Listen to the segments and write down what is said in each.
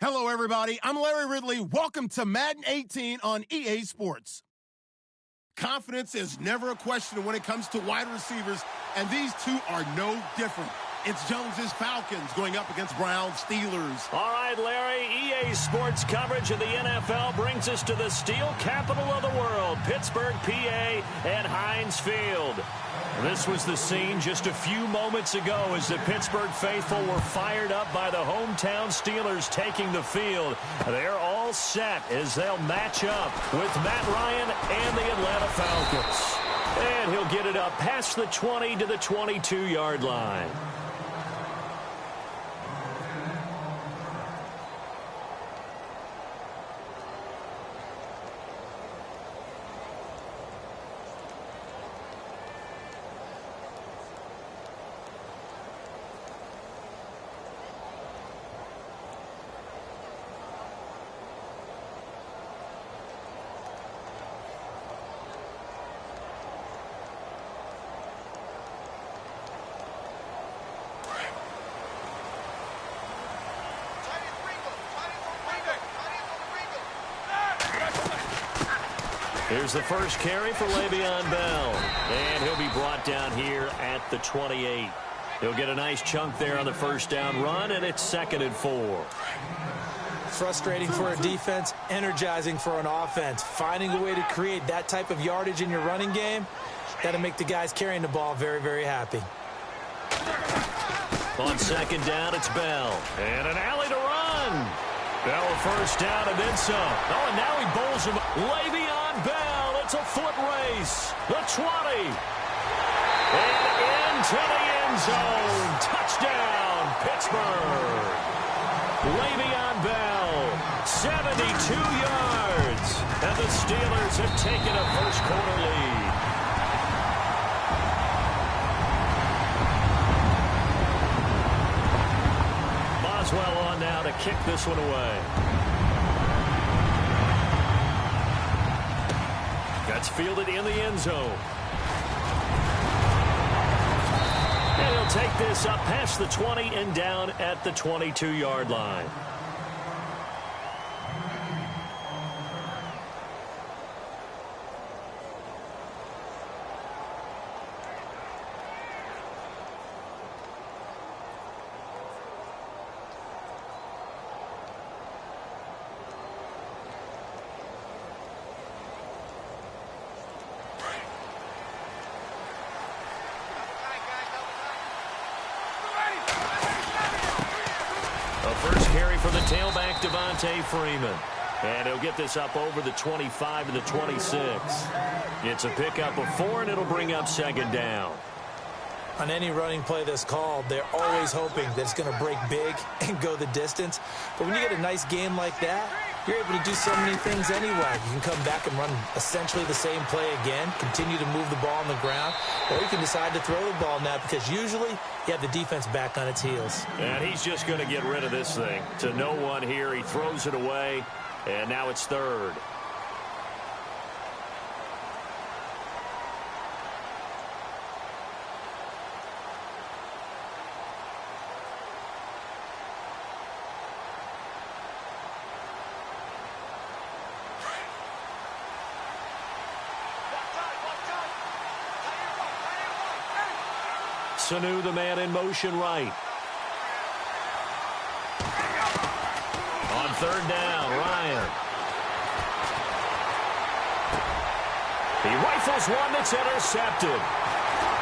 Hello, everybody. I'm Larry Ridley. Welcome to Madden 18 on EA Sports. Confidence is never a question when it comes to wide receivers, and these two are no different. It's Jones's Falcons going up against Brown's Steelers. All right, Larry, EA Sports coverage of the NFL brings us to the steel capital of the world, Pittsburgh, PA, at Heinz Field. This was the scene just a few moments ago as the Pittsburgh faithful were fired up by the hometown Steelers taking the field. They're all set as they'll match up with Matt Ryan and the Atlanta Falcons. And he'll get it up past the 20 to the 22-yard line. Here's the first carry for Le'Veon Bell, and he'll be brought down here at the 28. He'll get a nice chunk there on the first down run, and it's 2nd and 4. Frustrating for a defense, energizing for an offense. Finding a way to create that type of yardage in your running game, that'll make the guys carrying the ball very, very happy. On 2nd down, it's Bell, and an alley to run. Bell first down and then some. Oh, and now he bowls him. Le'Veon Bell, it's a foot race. The 20. And into the end zone. Touchdown, Pittsburgh. Le'Veon Bell, 72 yards. And the Steelers have taken a first-quarter lead. Boswell on now to kick this one away. That's fielded in the end zone. And he'll take this up past the 20 and down at the 22-yard line. Tailback Devontae Freeman. And he'll get this up over the 25 to the 26. It's a pickup of 4, and it'll bring up 2nd down. On any running play that's called, they're always hoping that it's going to break big and go the distance. But when you get a nice game like that, you're able to do so many things anyway. You can come back and run essentially the same play again, continue to move the ball on the ground, or you can decide to throw the ball now because usually you have the defense back on its heels. And he's just going to get rid of this thing. To no one here, he throws it away, and now it's 3rd. Sanu, the man in motion right. On 3rd down, Ryan. He rifles one that's intercepted.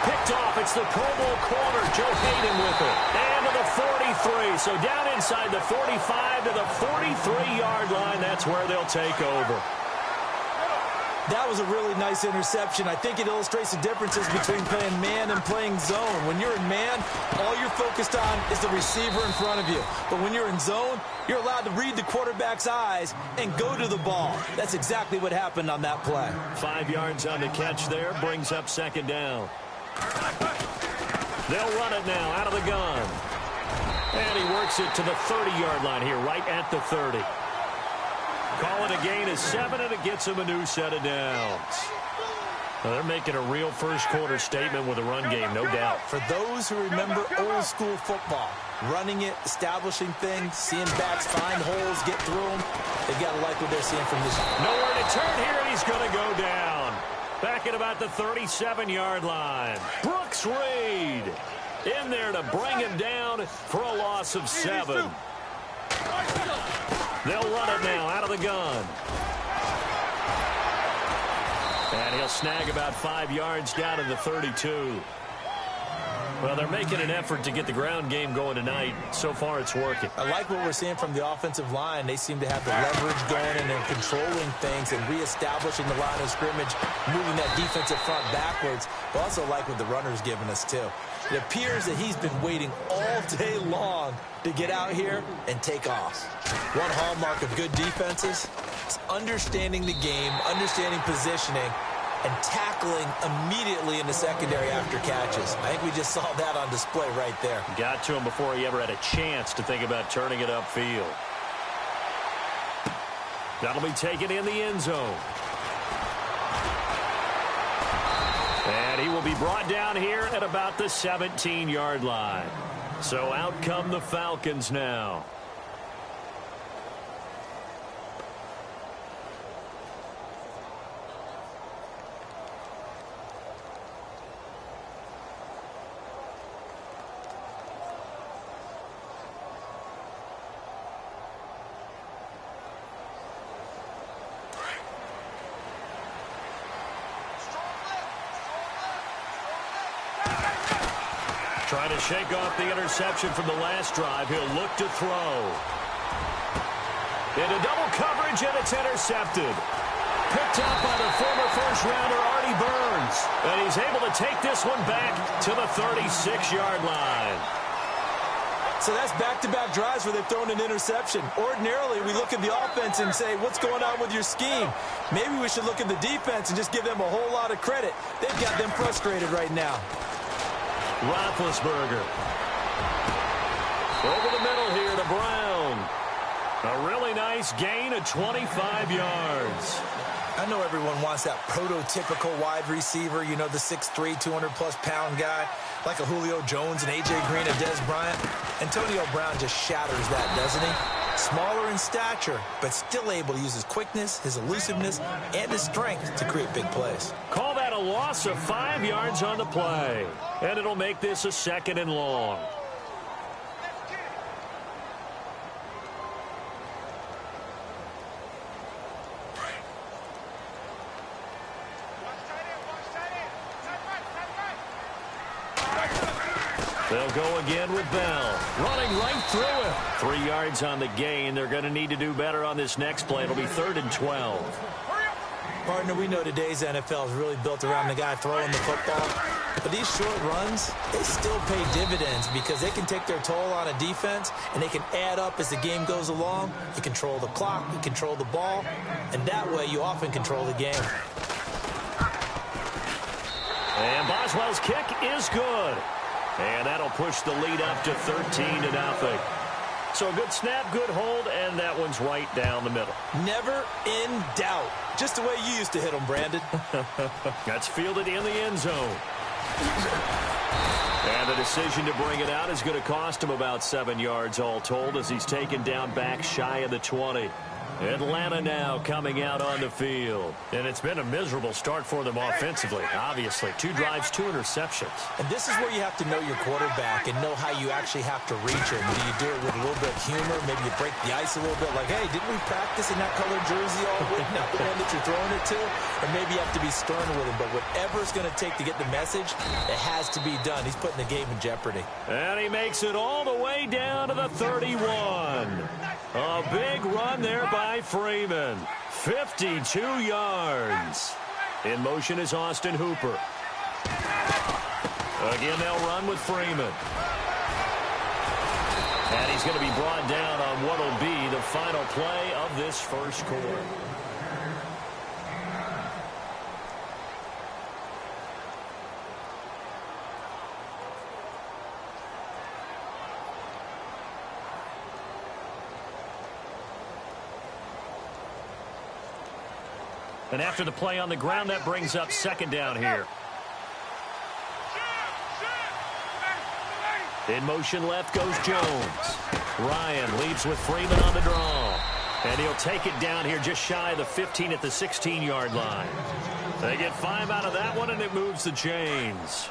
Picked off. It's the Pro Bowl corner, Joe Hayden with it. And to the 43. So down inside the 45 to the 43-yard line. That's where they'll take over. That was a really nice interception. I think it illustrates the differences between playing man and playing zone. When you're in man, all you're focused on is the receiver in front of you. But when you're in zone, you're allowed to read the quarterback's eyes and go to the ball. That's exactly what happened on that play. 5 yards on the catch there, brings up 2nd down. They'll run it now out of the gun. And he works it to the 30-yard line here, right at the 30. Call it a gain of 7, and it gets him a new set of downs. Well, they're making a real first-quarter statement with a run game, no doubt. For those who remember old-school football, running it, establishing things, seeing backs find holes, get through them. They've got to like what they're seeing from this. Nowhere to turn here, and he's going to go down. Back at about the 37-yard line. Brooks Reed in there to bring him down for a loss of 7. They'll run it now out of the gun. And he'll snag about 5 yards down to the 32. Well, they're making an effort to get the ground game going tonight. So far, it's working. I like what we're seeing from the offensive line. They seem to have the leverage going, and they're controlling things and reestablishing the line of scrimmage, moving that defensive front backwards. But also like what the runner's giving us, too. It appears that he's been waiting all day long to get out here and take off. One hallmark of good defenses is understanding the game, understanding positioning, and tackling immediately in the secondary after catches. I think we just saw that on display right there. Got to him before he ever had a chance to think about turning it upfield. That'll be taken in the end zone. And he will be brought down here at about the 17-yard line. So out come the Falcons now. Trying to shake off the interception from the last drive. He'll look to throw. Into double coverage, and it's intercepted. Picked up by the former first-rounder Artie Burns. And he's able to take this one back to the 36-yard line. So that's back-to-back drives where they've thrown an interception. Ordinarily, we look at the offense and say, what's going on with your scheme? Maybe we should look at the defense and just give them a whole lot of credit. They've got them frustrated right now. Roethlisberger. Over the middle here to Brown. A really nice gain of 25 yards. I know everyone wants that prototypical wide receiver, you know, the 6'3", 200-plus pound guy, like a Julio Jones and A.J. Green and Dez Bryant. Antonio Brown just shatters that, doesn't he? Smaller in stature, but still able to use his quickness, his elusiveness, and his strength to create big plays. Call that a loss of 5 yards on the play. And it'll make this a 2nd and long. They'll go again with Bell. Running right through it. 3 yards on the gain. They're going to need to do better on this next play. It'll be 3rd and 12. Partner, we know today's NFL is really built around the guy throwing the football. But these short runs, they still pay dividends because they can take their toll on a defense, and they can add up as the game goes along. You control the clock, you control the ball, and that way you often control the game. And Boswell's kick is good. And that'll push the lead up to 13-0. So a good snap, good hold, and that one's right down the middle. Never in doubt. Just the way you used to hit them, Brandon. That's fielded in the end zone. And the decision to bring it out is going to cost him about 7 yards all told as he's taken down back shy of the 20. Atlanta now coming out on the field. And it's been a miserable start for them offensively, obviously. 2 drives, 2 interceptions. And this is where you have to know your quarterback and know how you actually have to reach him. Do you do it with a little bit of humor? Maybe you break the ice a little bit like, hey, didn't we practice in that colored jersey all week? Not the one that you're throwing it to? Or maybe you have to be stern with him. But whatever it's going to take to get the message, it has to be done. He's putting the game in jeopardy. And he makes it all the way down to the 31. A big run there by Freeman. 52 yards. In motion is Austin Hooper. Again, they'll run with Freeman. And he's going to be brought down on what will be the final play of this first quarter. And after the play on the ground, that brings up 2nd down here. In motion left goes Jones. Ryan leads with Freeman on the draw. And he'll take it down here just shy of the 15 at the 16-yard line. They get 5 out of that one, and it moves the chains.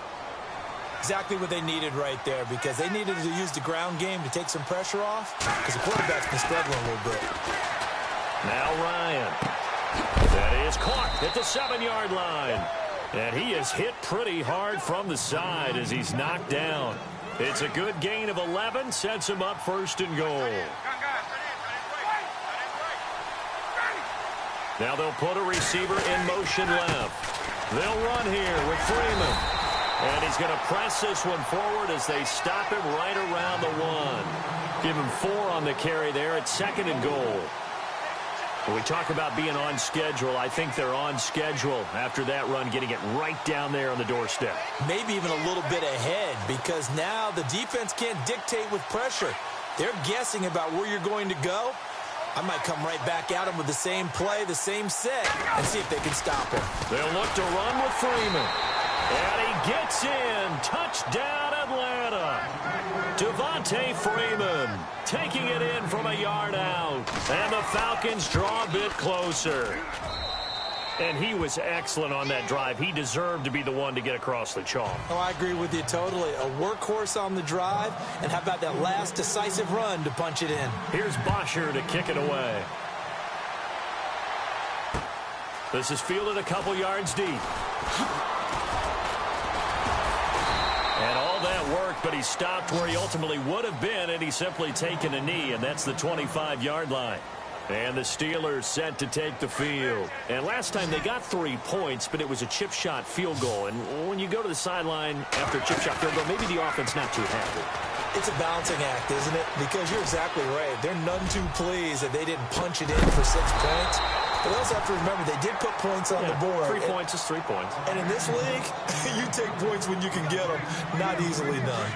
Exactly what they needed right there, because they needed to use the ground game to take some pressure off, because the quarterback's been struggling a little bit. Now Ryan. That is caught at the 7-yard line. And he is hit pretty hard from the side as he's knocked down. It's a good gain of 11, sets him up first and goal. Now they'll put a receiver in motion left. They'll run here with Freeman. And he's going to press this one forward as they stop him right around the 1. Give him 4 on the carry there at 2nd and goal. When we talk about being on schedule, I think they're on schedule after that run, getting it right down there on the doorstep. Maybe even a little bit ahead, because now the defense can't dictate with pressure. They're guessing about where you're going to go. I might come right back at them with the same play, the same set, and see if they can stop him. They'll look to run with Freeman. And he gets in. Touchdown, Atlanta. Devontae Freeman taking it in from a yard out. And the Falcons draw a bit closer. And he was excellent on that drive. He deserved to be the one to get across the chalk. Oh, I agree with you totally. A workhorse on the drive. And how about that last decisive run to punch it in? Here's Bosher to kick it away. This is fielded a couple yards deep. And all that worked, but he stopped where he ultimately would have been, and he's simply taken a knee, and that's the 25-yard line. And the Steelers set to take the field. And last time they got 3 points, but it was a chip shot field goal. And when you go to the sideline after a chip shot field goal, maybe the offense not too happy. It's a balancing act, isn't it? Because you're exactly right. They're none too pleased that they didn't punch it in for 6 points. But also have to remember, they did put points on the board. 3 points is 3 points. And in this league, you take points when you can get them. Not easily done.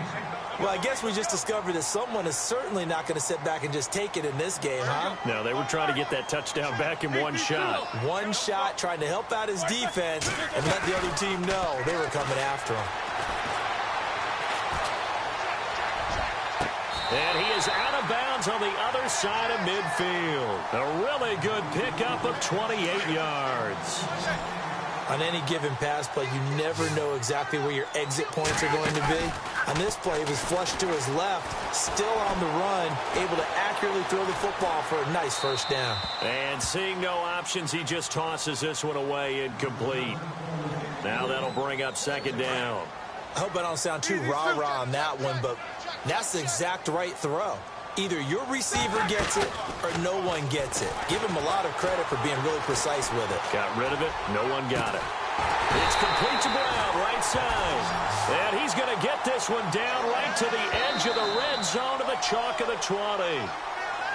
Well, I guess we just discovered that someone is certainly not going to sit back and just take it in this game, huh? No, they were trying to get that touchdown back in one shot. One shot, trying to help out his defense and let the other team know they were coming after him. And he is out of bounds on the other side of midfield. A really good pickup of 28 yards. On any given pass play, you never know exactly where your exit points are going to be. On this play, he was flushed to his left, still on the run, able to accurately throw the football for a nice first down. And seeing no options, he just tosses this one away incomplete. Now that'll bring up 2nd down. I hope I don't sound too rah-rah on that one, but that's the exact right throw. Either your receiver gets it or no one gets it. Give him a lot of credit for being really precise with it. Got rid of it. No one got it. It's complete to Brown, right side. And he's going to get this one down right to the edge of the red zone of the chalk of the 20.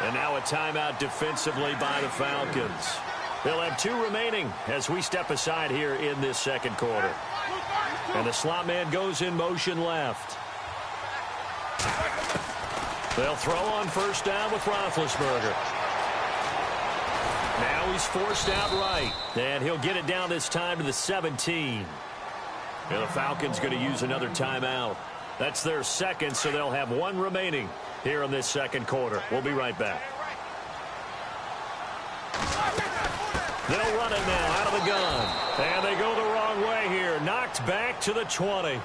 And now a timeout defensively by the Falcons. They'll have 2 remaining as we step aside here in this 2nd quarter. And the slot man goes in motion left. They'll throw on first down with Roethlisberger. Now he's forced out right. And he'll get it down this time to the 17. And the Falcons going to use another timeout. That's their 2nd, so they'll have 1 remaining here in this 2nd quarter. We'll be right back. They'll run it now out of the gun. And they go the wrong way here. Knocked back to the 20.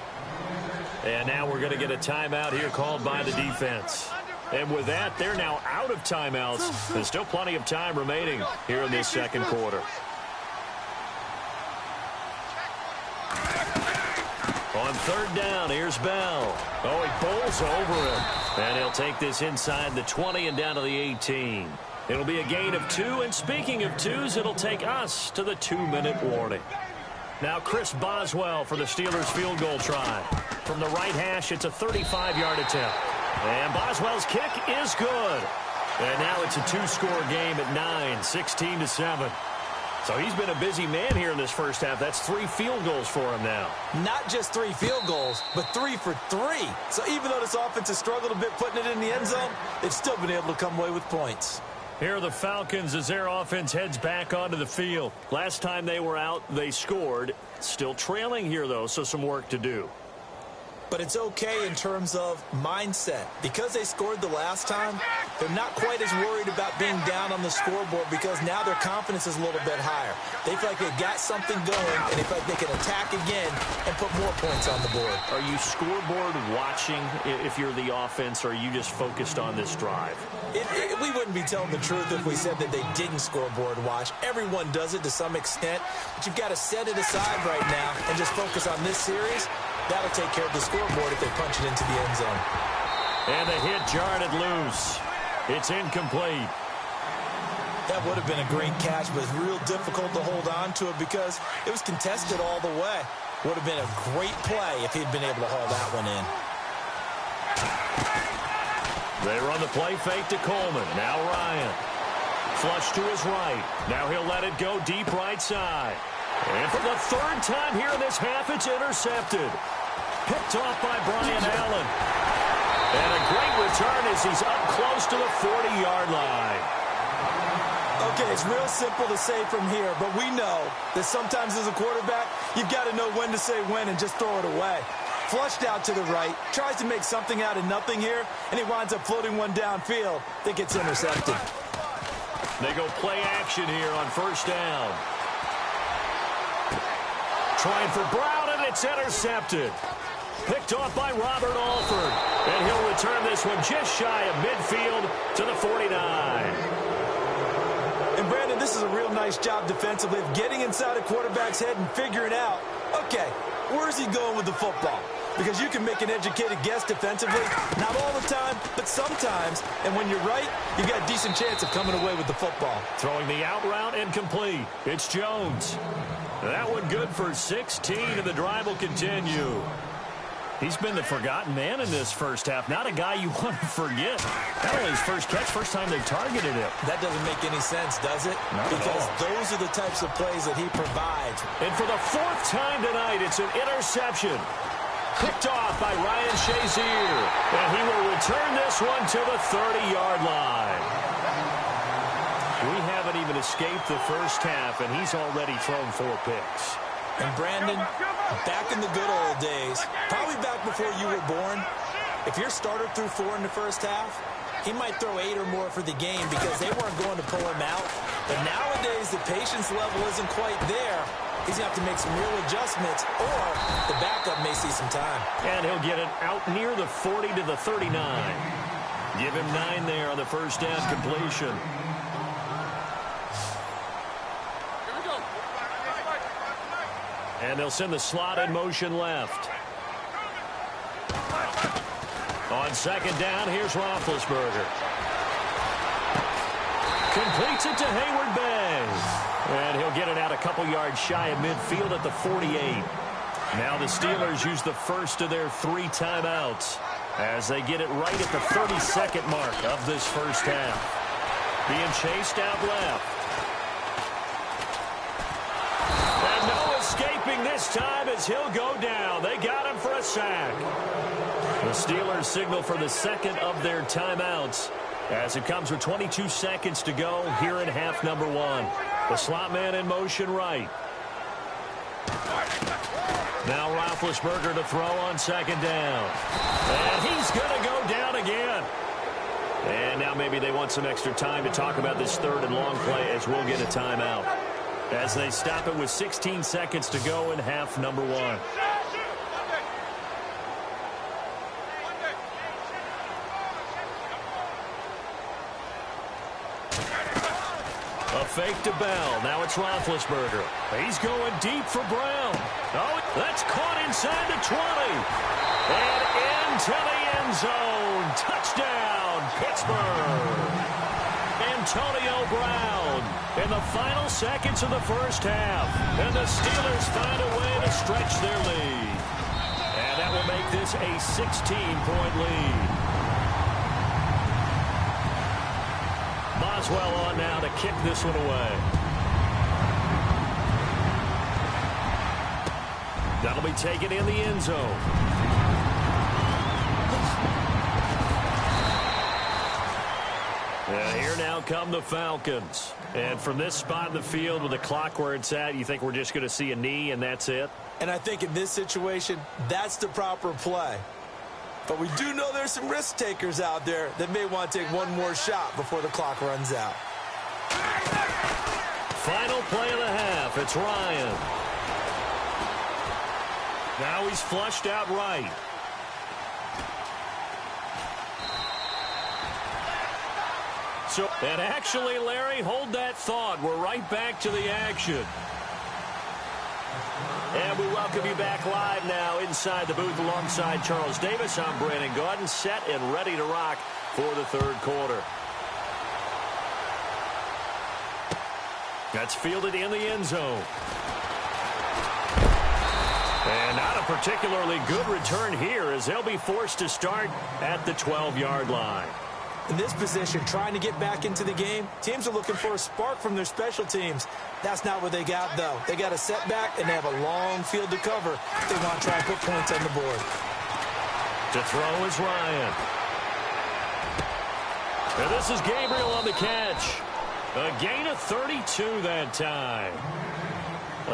And now we're going to get a timeout here called by the defense. And with that, they're now out of timeouts. There's still plenty of time remaining here in this 2nd quarter. On 3rd down, here's Bell. Oh, he bowls over him. And he'll take this inside the 20 and down to the 18. It'll be a gain of 2. And speaking of 2s, it'll take us to the 2-minute warning. Now Chris Boswell for the Steelers field goal try. From the right hash, it's a 35-yard attempt. And Boswell's kick is good. And now it's a 2-score game at 9, 16-7. So he's been a busy man here in this first half. That's 3 field goals for him now. Not just 3 field goals, but 3 for 3. So even though this offense has struggled a bit putting it in the end zone, they've still been able to come away with points. Here are the Falcons as their offense heads back onto the field. Last time they were out, they scored. Still trailing here, though, so some work to do. but it's okay in terms of mindset. Because they scored the last time, they're not quite as worried about being down on the scoreboard because now their confidence is a little bit higher. They feel like they've got something going, and they feel like they can attack again and put more points on the board. Are you scoreboard watching if you're the offense, or are you just focused on this drive? We wouldn't be telling the truth if we said that they didn't scoreboard watch. Everyone does it to some extent, but you've got to set it aside right now and just focus on this series. That'll take care of the scoreboard if they punch it into the end zone. And the hit jarred it loose. It's incomplete. That would have been a great catch, but it's real difficult to hold on to it because it was contested all the way. Would have been a great play if he'd been able to haul that one in. They run the play fake to Coleman. Now Ryan. Flush to his right. Now he'll let it go deep right side. And for the third time here in this half, it's intercepted. Picked off by Brian Allen. And a great return as he's up close to the 40-yard line. Okay, it's real simple to say from here, but we know that sometimes as a quarterback, you've got to know when to say when and just throw it away. Flushed out to the right, tries to make something out of nothing here, and he winds up floating one downfield that gets intercepted. They go play action here on first down. Trying for Brown, and it's intercepted. Picked off by Robert Alford. And he'll return this one just shy of midfield to the 49. And Brandon, this is a real nice job defensively of getting inside a quarterback's head and figuring out, okay, where is he going with the football? Because you can make an educated guess defensively, not all the time, but sometimes. And when you're right, you've got a decent chance of coming away with the football. Throwing the out route and complete. It's Jones. That one good for 16, and the drive will continue. He's been the forgotten man in this first half. Not a guy you want to forget. Not only his first catch, first time they targeted him. That doesn't make any sense, does it? Not because those are the types of plays that he provides. And for the fourth time tonight, it's an interception. Picked off by Ryan Shazier. And he will return this one to the 30-yard line. We haven't even escaped the first half, and he's already thrown 4 picks. And Brandon, back in the good old days, probably back before you were born, if your starter threw 4 in the first half, he might throw 8 or more for the game because they weren't going to pull him out. But nowadays, the patience level isn't quite there. He's going to have to make some real adjustments, or the backup may see some time. And he'll get it out near the 40 to the 39. Give him 9 there on the first down completion. And they'll send the slot in motion left. On second down, here's Roethlisberger. Completes it to Hayward Bay. And he'll get it out a couple yards shy of midfield at the 48. Now the Steelers use the first of their 3 timeouts as they get it right at the 32nd mark of this first half. Being chased out left. And no escaping this time as he'll go down. They got him for a sack. The Steelers signal for the second of their timeouts as it comes with 22 seconds to go here in half number 1. The slot man in motion right. Now Roethlisberger to throw on second down. And he's going to go down again. And now maybe they want some extra time to talk about this third and long play as we'll get a timeout. As they stop it with 16 seconds to go in half number 1. A fake to Bell. Now it's Roethlisberger. He's going deep for Brown. Oh, that's caught inside the 20. And into the end zone. Touchdown, Pittsburgh. Antonio Brown in the final seconds of the first half. And the Steelers find a way to stretch their lead. And that will make this a 16-point lead. Boswell on now to kick this one away. That'll be taken in the end zone. And here now come the Falcons. And from this spot in the field with the clock where it's at, you think we're just going to see a knee and that's it? And I think in this situation, that's the proper play. But we do know there's some risk takers out there that may want to take one more shot before the clock runs out. Final play of the half. It's Ryan. Now he's flushed out right. So, and actually, Larry, hold that thought. We're right back to the action. And we welcome you back live now inside the booth alongside Charles Davis. I'm Brandon Gaudin, set and ready to rock for the third quarter. That's fielded in the end zone. And not a particularly good return here as they'll be forced to start at the 12-yard line. In this position, trying to get back into the game, teams are looking for a spark from their special teams. That's not what they got, though. They got a setback, and they have a long field to cover if they want to try and put points on the board. To throw is Ryan. And this is Gabriel on the catch. A gain of 32 that time.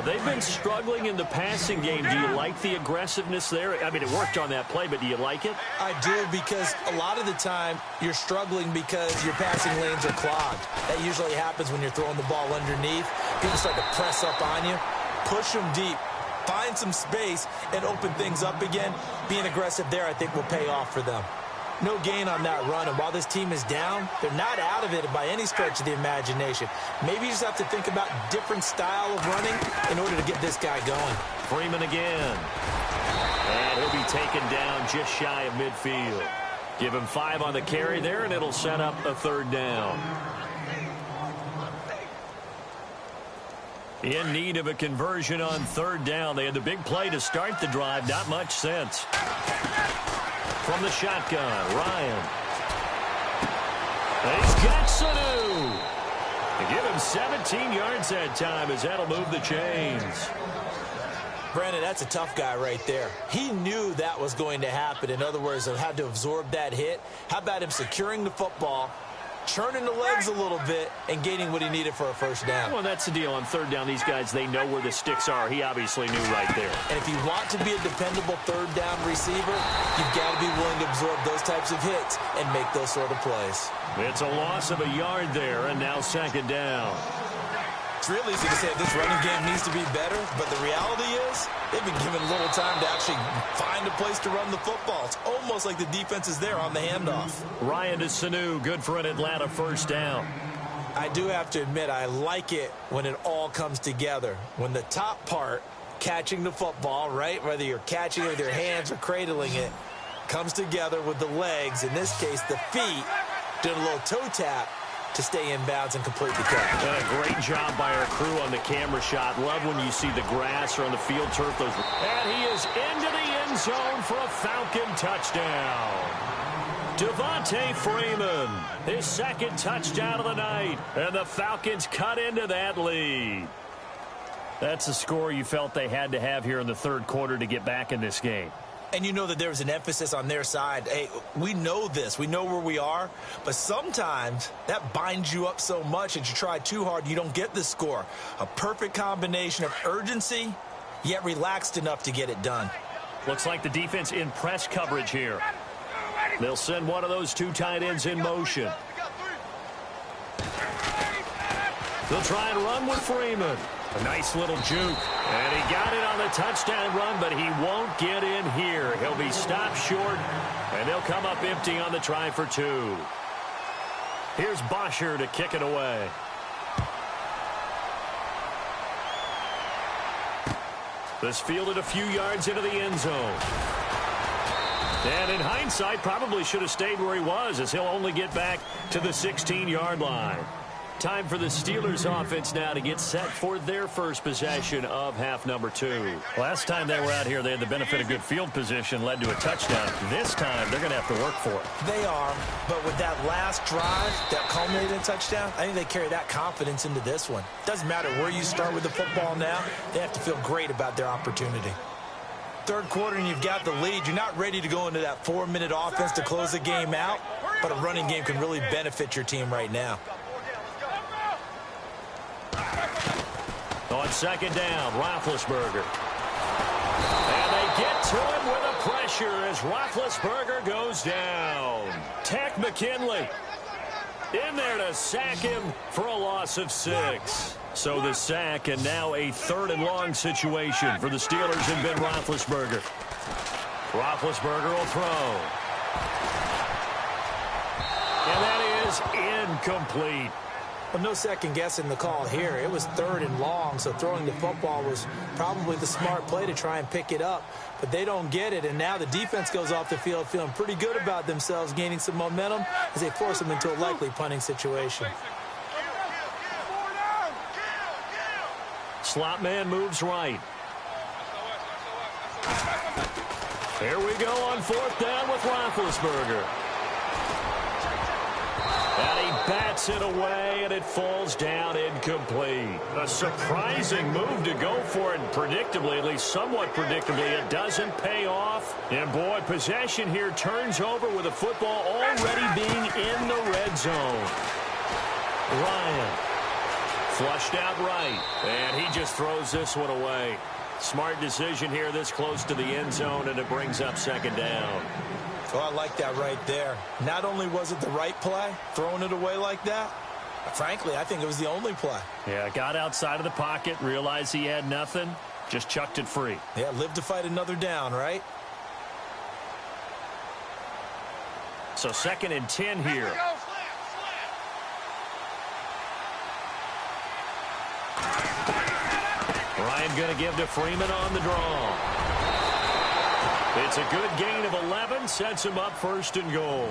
They've been struggling in the passing game. Do you like the aggressiveness there? I mean, it worked on that play, but do you like it? I do, because a lot of the time you're struggling because your passing lanes are clogged. That usually happens when you're throwing the ball underneath. People start to press up on you. Push them deep. Find some space and open things up again. Being aggressive there, I think, will pay off for them. No gain on that run, and while this team is down, they're not out of it by any stretch of the imagination. Maybe you just have to think about different style of running in order to get this guy going. Freeman again. And he'll be taken down just shy of midfield. Give him 5 on the carry there, and it'll set up a third down. In need of a conversion on third down. They had the big play to start the drive. Not much sense. From the shotgun, Ryan. He's got Sanu. They give him 17 yards that time as that'll move the chains. Brandon, that's a tough guy right there. He knew that was going to happen. In other words, he had to absorb that hit. How about him securing the football, churning the legs a little bit, and gaining what he needed for a first down? Well, that's the deal. On third down, these guys, they know where the sticks are. He obviously knew right there. And if you want to be a dependable third down receiver, you've got to be willing to absorb those types of hits and make those sort of plays. It's a loss of a yard there, and now second down. It's real easy to say this running game needs to be better, but the reality is they've been given little time to actually find a place to run the football. It's almost like the defense is there on the handoff. Ryan to Sanu, good for an Atlanta first down. I do have to admit, I like it when it all comes together. When the top part, catching the football, right, whether you're catching it with your hands or cradling it, comes together with the legs, in this case the feet, doing a little toe tap to stay in bounds and complete the catch. A great job by our crew on the camera shot. Love when you see the grass or on the field turf. And he is into the end zone for a Falcon touchdown. Devontae Freeman, his second touchdown of the night. And the Falcons cut into that lead. That's a score you felt they had to have here in the third quarter to get back in this game. And you know that there was an emphasis on their side. Hey, we know this. We know where we are. But sometimes that binds you up so much that you try too hard, you don't get the score. A perfect combination of urgency, yet relaxed enough to get it done. Looks like the defense in press coverage here. They'll send one of those two tight ends in motion. They'll try and run with Freeman. A nice little juke. And he got it on the touchdown run, but he won't get in here. He'll be stopped short, and they'll come up empty on the try for 2. Here's Bosher to kick it away. This fielded a few yards into the end zone. And in hindsight, probably should have stayed where he was, as he'll only get back to the 16-yard line. Time for the Steelers offense now to get set for their first possession of half number 2. Last time they were out here, they had the benefit of good field position, led to a touchdown. This time, they're going to have to work for it. They are, but with that last drive that culminated in a touchdown, I think they carry that confidence into this one. Doesn't matter where you start with the football now, they have to feel great about their opportunity. Third quarter and you've got the lead. You're not ready to go into that 4-minute offense to close the game out, but a running game can really benefit your team right now. On second down, Roethlisberger. And they get to him with a pressure as Roethlisberger goes down. Tack McKinley in there to sack him for a loss of 6. So the sack, and now a 3rd and long situation for the Steelers and Ben Roethlisberger. Roethlisberger will throw. And that is incomplete. Well, no second guessing the call here. It was 3rd and long, so throwing the football was probably the smart play to try and pick it up. But they don't get it, and now the defense goes off the field feeling pretty good about themselves, gaining some momentum as they force them into a likely punting situation. Slot man moves right. Here we go on 4th down with Roethlisberger. And he bats it away, and it falls down incomplete. A surprising move to go for it, and predictably, at least somewhat predictably, it doesn't pay off. And, boy, possession here turns over with the football already being in the red zone. Ryan flushed out right, and he just throws this one away. Smart decision here this close to the end zone, and it brings up 2nd down. Oh, I like that right there. Not only was it the right play, throwing it away like that, frankly, I think it was the only play. Yeah, got outside of the pocket, realized he had nothing, just chucked it free. Yeah, live to fight another down, right? So 2nd and 10 here. Ryan going to give to Freeman on the draw. It's a good gain of 11, sets him up 1st and goal.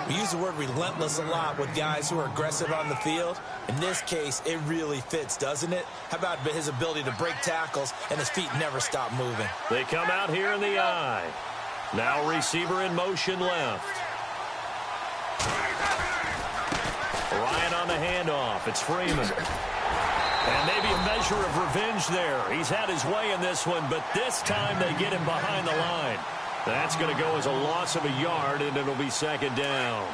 We use the word relentless a lot with guys who are aggressive on the field. In this case, it really fits, doesn't it? How about his ability to break tackles and his feet never stop moving? They come out here in the eye. Now receiver in motion left. Ryan on the handoff. It's Freeman. And maybe a measure of revenge there. He's had his way in this one, but this time they get him behind the line. That's going to go as a loss of a yard, and it'll be 2nd down.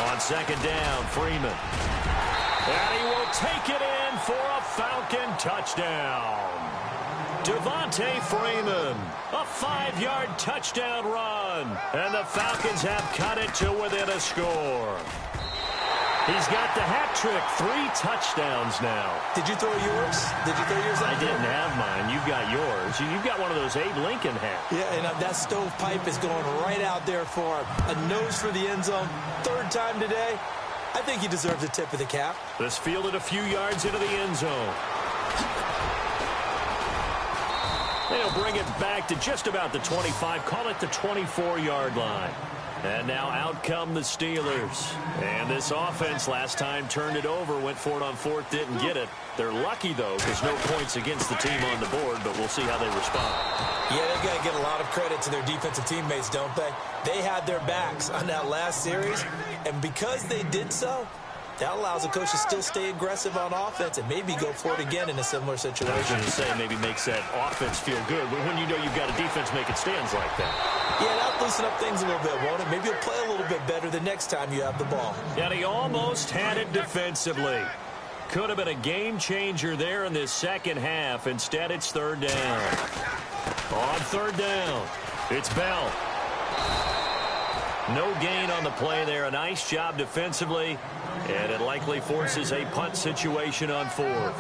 On 2nd down, Freeman. And he will take it in for a Falcon touchdown. Devontae Freeman, a 5-yard touchdown run. And the Falcons have cut it to within a score. He's got the hat trick, 3 touchdowns now. Did you throw yours? Did you throw yours out I didn't have mine. You've got yours. You've got one of those Abe Lincoln hats. Yeah, and that stovepipe is going right out there for him. A nose for the end zone. 3rd time today. I think he deserves a tip of the cap. This fielded a few yards into the end zone. They'll bring it back to just about the 25, call it the 24-yard line. And now out come the Steelers. And this offense last time turned it over, went for it on 4th, didn't get it. They're lucky, though, because no points against the team on the board, but we'll see how they respond. Yeah, they got to get a lot of credit to their defensive teammates, don't they? They had their backs on that last series, and because they did so, that allows the coach to still stay aggressive on offense and maybe go for it again in a similar situation. I was going to say maybe makes that offense feel good, but when you know you've got a defense making stands like that. Yeah, that'll loosen up things a little bit, won't it? Maybe you'll play a little bit better the next time you have the ball. And he almost had it defensively. Could have been a game changer there in this 2nd half. Instead, it's 3rd down. On 3rd down, it's Bell. No gain on the play there. A nice job defensively, and it likely forces a punt situation on 4th.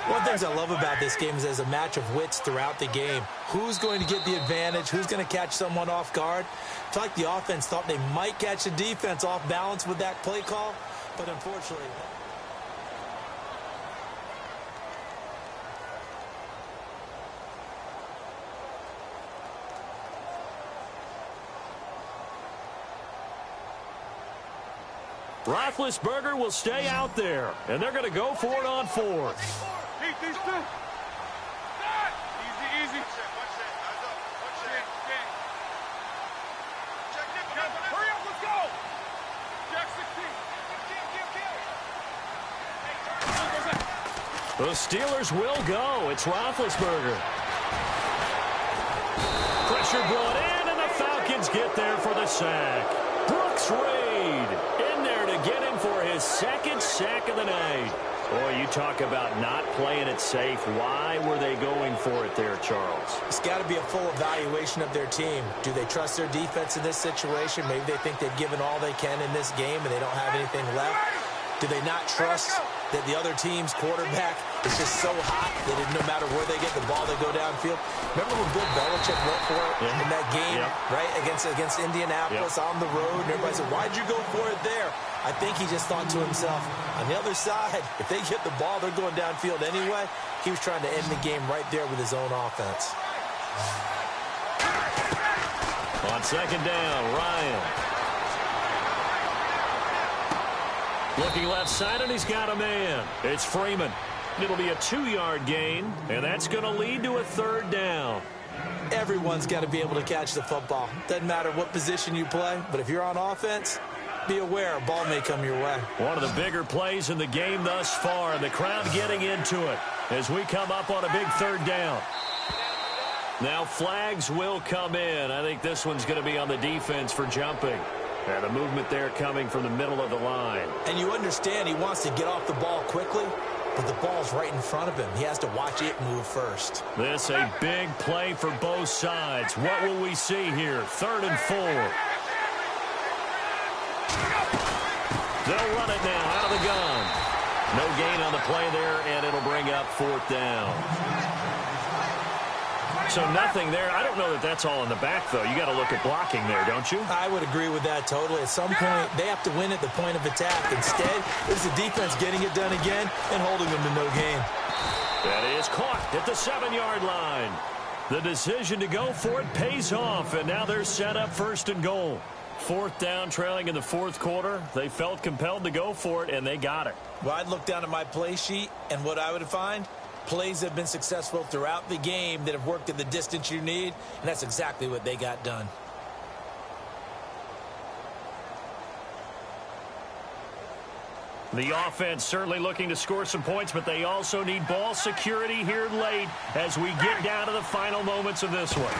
One of the things I love about this game is there's a match of wits throughout the game. Who's going to get the advantage? Who's going to catch someone off guard? I feel like the offense thought they might catch the defense off balance with that play call, but unfortunately... Roethlisberger will stay out there, and they're going to go for it on 4th. Easy. Hurry up, let's go. Jack 16. The Steelers will go. It's Roethlisberger. Pressure brought in, and the Falcons get there for the sack. Brooks Reed in there to get him for his second sack of the night. Boy, you talk about not playing it safe. Why were they going for it there, Charles? It's got to be a full evaluation of their team. Do they trust their defense in this situation? Maybe they think they've given all they can in this game and they don't have anything left. Do they not trust that the other team's quarterback is just so hot that no matter where they get the ball, they go downfield? Remember when Bill Belichick went for it in that game, right, against Indianapolis on the road? And everybody said, why'd you go for it there? I think he just thought to himself, on the other side, if they get the ball, they're going downfield anyway. He was trying to end the game right there with his own offense. On second down, Ryan. Looking left side, and he's got a man. It's Freeman. It'll be a 2-yard gain, and that's going to lead to a third down. Everyone's got to be able to catch the football. Doesn't matter what position you play, but if you're on offense, be aware a ball may come your way. One of the bigger plays in the game thus far, and the crowd getting into it as we come up on a big third down. Now flags will come in. I think this one's going to be on the defense for jumping. And the movement there coming from the middle of the line. And you understand he wants to get off the ball quickly, but the ball's right in front of him. He has to watch it move first. This a big play for both sides. What will we see here? 3rd and 4. They'll run it now out of the gun. No gain on the play there, and it'll bring up 4th down. So nothing there. I don't know that that's all in the back, though. You got to look at blocking there, don't you? I would agree with that totally. At some point, they have to win at the point of attack. Instead, it's the defense getting it done again and holding them to no gain. That is caught at the 7-yard line. The decision to go for it pays off, and now they're set up 1st and goal. 4th down, trailing in the 4th quarter. They felt compelled to go for it, and they got it. Well, I'd look down at my play sheet, and what I would find, plays that have been successful throughout the game that have worked at the distance you need, and that's exactly what they got done. The offense certainly looking to score some points, but they also need ball security here late as we get down to the final moments of this one.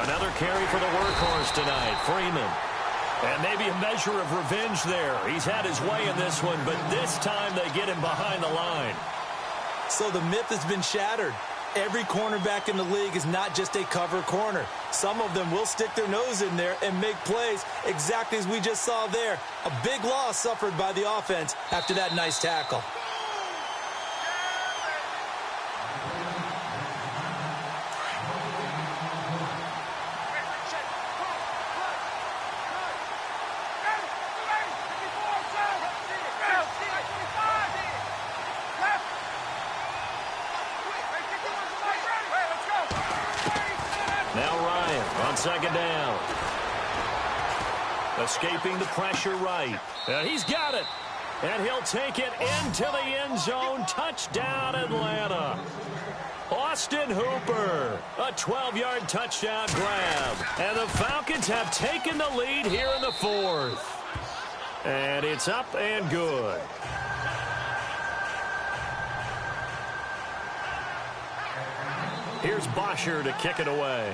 Another carry for the workhorse tonight, Freeman. And maybe a measure of revenge there. He's had his way in this one, but this time they get him behind the line. So the myth has been shattered. Every cornerback in the league is not just a cover corner. Some of them will stick their nose in there and make plays exactly as we just saw there. A big loss suffered by the offense after that nice tackle. Second down. Escaping the pressure right. He's got it. And he'll take it into the end zone. Touchdown, Atlanta. Austin Hooper. A 12-yard touchdown grab. And the Falcons have taken the lead here in the 4th. And it's up and good. Here's Bosher to kick it away.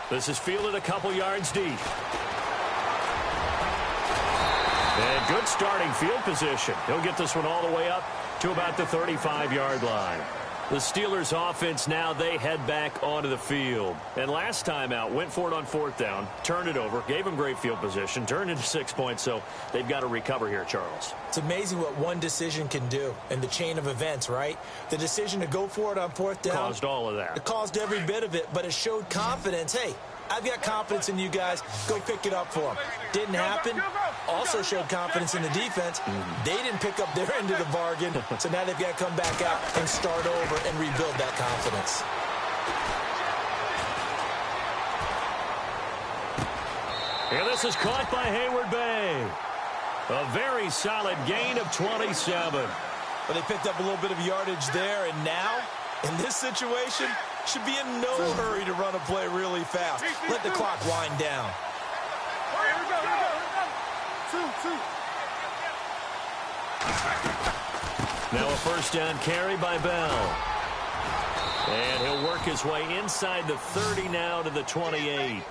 This is fielded a couple yards deep. And good starting field position. He'll get this one all the way up to about the 35-yard line. The Steelers offense now, they head back onto the field. And last time out, went for it on 4th down, turned it over, gave them great field position, turned into 6 points, so they've got to recover here, Charles. It's amazing what one decision can do in the chain of events, right? The decision to go for it on 4th down caused all of that. It caused every bit of it, but it showed confidence. Hey, I've got confidence in you guys. Go pick it up for them. Didn't happen. Also showed confidence in the defense. They didn't pick up their end of the bargain, so now they've got to come back out and start over and rebuild that confidence. And this is caught by Hayward Bay. A very solid gain of 27. But they picked up a little bit of yardage there, and now, in this situation, should be in no hurry to run a play really fast. Let the clock wind down. Here we go. Two. Now a 1st down carry by Bell. And he'll work his way inside the 30 now to the 28.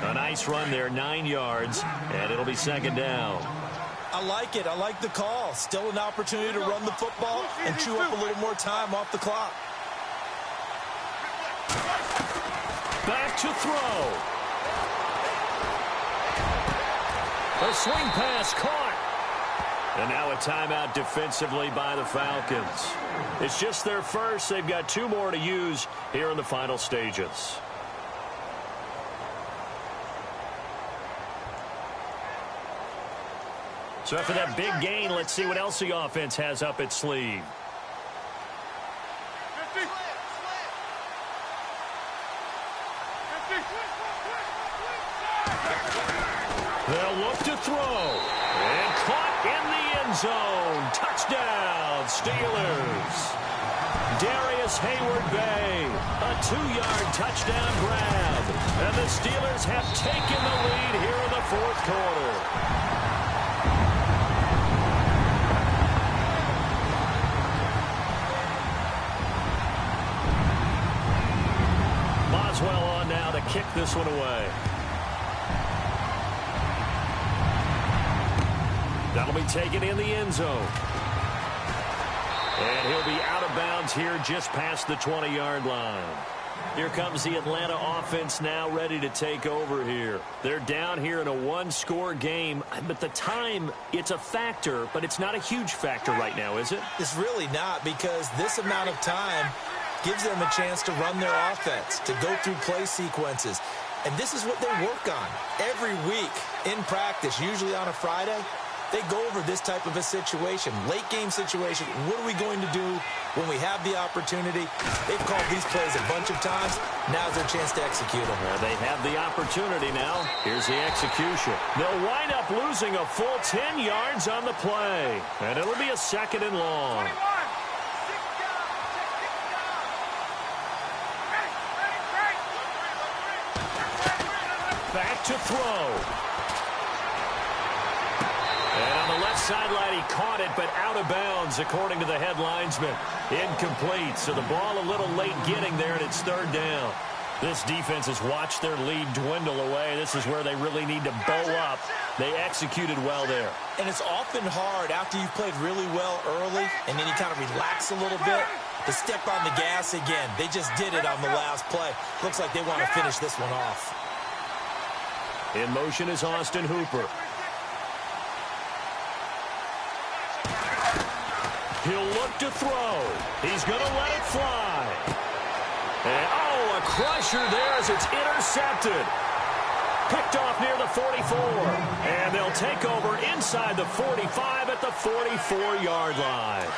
A nice run there, 9 yards, and it'll be second down. I like it. I like the call. Still an opportunity to run the football and chew up a little more time off the clock. Back to throw. A swing pass caught. And now a timeout defensively by the Falcons. It's just their first. They've got 2 more to use here in the final stages. So after that big gain, let's see what else the offense has up its sleeve. They'll look to throw. And caught in the end zone. Touchdown, Steelers. Darius Hayward-Bay, a 2-yard touchdown grab. And the Steelers have taken the lead here in the 4th quarter. Boswell on now to kick this one away. That'll be taken in the end zone. And he'll be out of bounds here just past the 20-yard line. Here comes the Atlanta offense now ready to take over here. They're down here in a 1-score game, but the time, it's a factor, but it's not a huge factor right now, is it? It's really not, because this amount of time gives them a chance to run their offense, to go through play sequences. And this is what they work on every week in practice, usually on a Friday. They go over this type of a situation, late game situation. What are we going to do when we have the opportunity? They've called these plays a bunch of times. Now's their chance to execute them. Well, they have the opportunity now. Here's the execution. They'll wind up losing a full 10 yards on the play. And it'll be a 2nd and long. Back to throw. And on the left sideline, he caught it, but out of bounds, according to the head linesman. Incomplete, so the ball a little late getting there, and it's 3rd down. This defense has watched their lead dwindle away. This is where they really need to bow up. They executed well there. And it's often hard after you've played really well early, and then you kind of relax a little bit, to step on the gas again. They just did it on the last play. Looks like they want to finish this one off. In motion is Austin Hooper. He'll look to throw. He's going to let it fly. And, a crusher there as it's intercepted. Picked off near the 44. And they'll take over inside the 45 at the 44-yard line.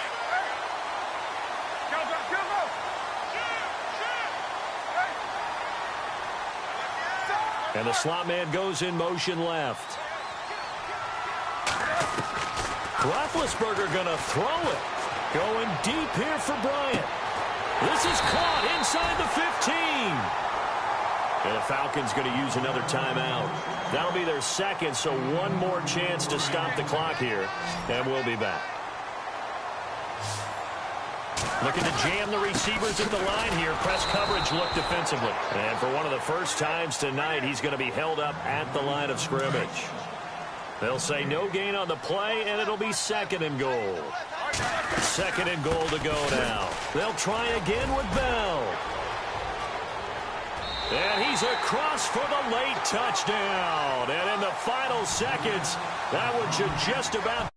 And the slot man goes in motion left. Roethlisberger going to throw it. Going deep here for Bryant. This is caught inside the 15. And the Falcons going to use another timeout. That'll be their 2nd, so one more chance to stop the clock here. And we'll be back. Looking to jam the receivers at the line here. Press coverage look defensively. And for one of the first times tonight, he's going to be held up at the line of scrimmage. They'll say no gain on the play, and it'll be 2nd and goal. 2nd and goal to go now. They'll try again with Bell. And he's across for the late touchdown. And in the final seconds, that one should just about